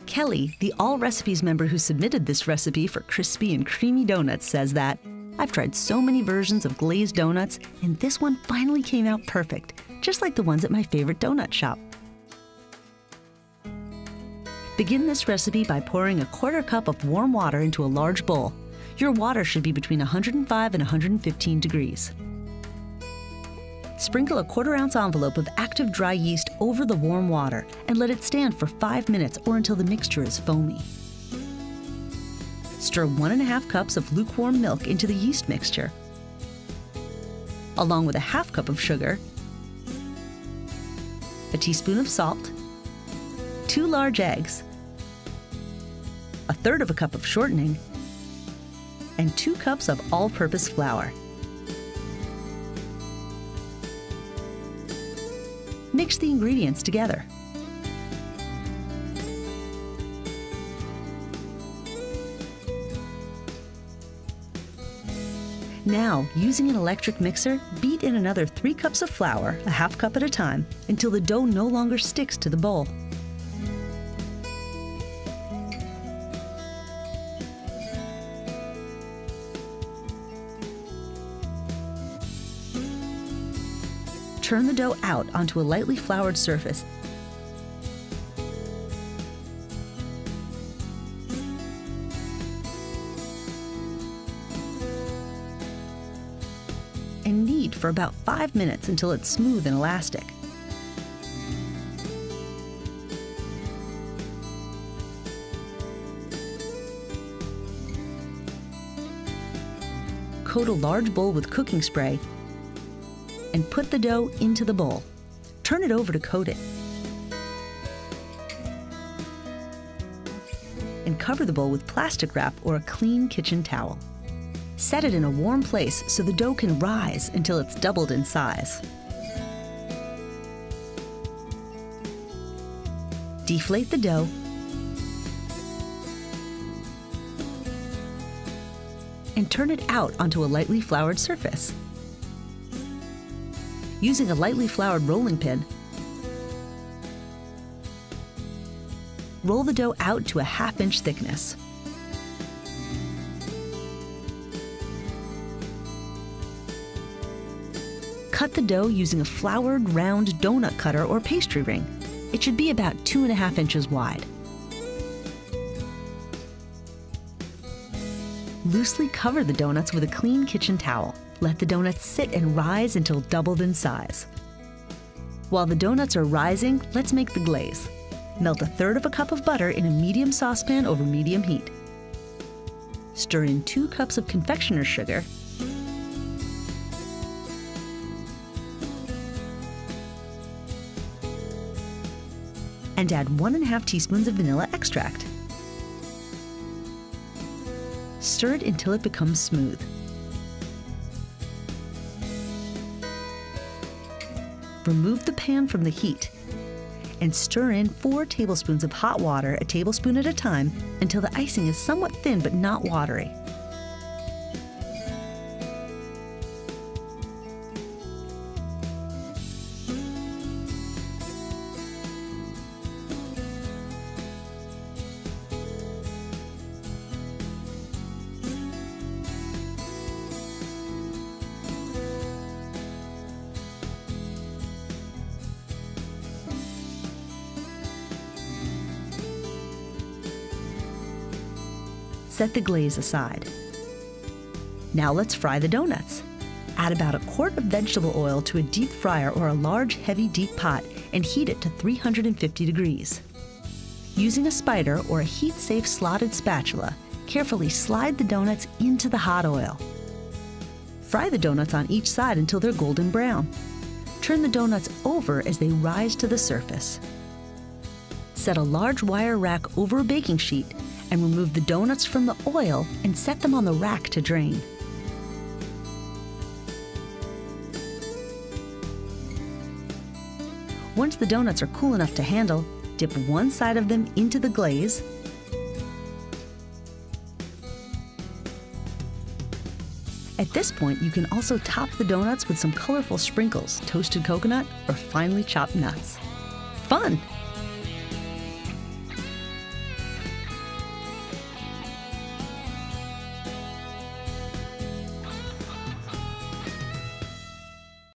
Kelly, the All Recipes member who submitted this recipe for crispy and creamy donuts, says that, "I've tried so many versions of glazed donuts, and this one finally came out perfect, just like the ones at my favorite donut shop." Begin this recipe by pouring a 1/4 cup of warm water into a large bowl. Your water should be between 105 and 115 degrees. Sprinkle a 1/4 ounce envelope of active dry yeast over the warm water and let it stand for 5 minutes or until the mixture is foamy. Stir 1½ cups of lukewarm milk into the yeast mixture, along with a 1/2 cup of sugar, a teaspoon of salt, 2 large eggs, 1/3 cup of shortening, and 2 cups of all-purpose flour. Mix the ingredients together. Now, using an electric mixer, beat in another 3 cups of flour, a 1/2 cup at a time, until the dough no longer sticks to the bowl. Turn the dough out onto a lightly floured surface. And knead for about 5 minutes until it's smooth and elastic. Coat a large bowl with cooking spray and put the dough into the bowl. Turn it over to coat it. And cover the bowl with plastic wrap or a clean kitchen towel. Set it in a warm place so the dough can rise until it's doubled in size. Deflate the dough and turn it out onto a lightly floured surface. Using a lightly floured rolling pin, roll the dough out to a 1/2 inch thickness. Cut the dough using a floured round donut cutter or pastry ring. It should be about 2½ inches wide. Loosely cover the donuts with a clean kitchen towel. Let the donuts sit and rise until doubled in size. While the donuts are rising, let's make the glaze. Melt 1/3 cup of butter in a medium saucepan over medium heat. Stir in 2 cups of confectioner's sugar and add 1½ teaspoons of vanilla extract. Stir it until it becomes smooth. Remove the pan from the heat and stir in 4 tablespoons of hot water, a tablespoon at a time, until the icing is somewhat thin but not watery. Set the glaze aside. Now let's fry the donuts. Add about 1 quart of vegetable oil to a deep fryer or a large, heavy, deep pot and heat it to 350 degrees. Using a spider or a heat-safe slotted spatula, carefully slide the donuts into the hot oil. Fry the donuts on each side until they're golden brown. Turn the donuts over as they rise to the surface. Set a large wire rack over a baking sheet and remove the donuts from the oil and set them on the rack to drain. Once the donuts are cool enough to handle, dip one side of them into the glaze At this point, you can also top the donuts with some colorful sprinkles, toasted coconut, or finely chopped nuts. Fun!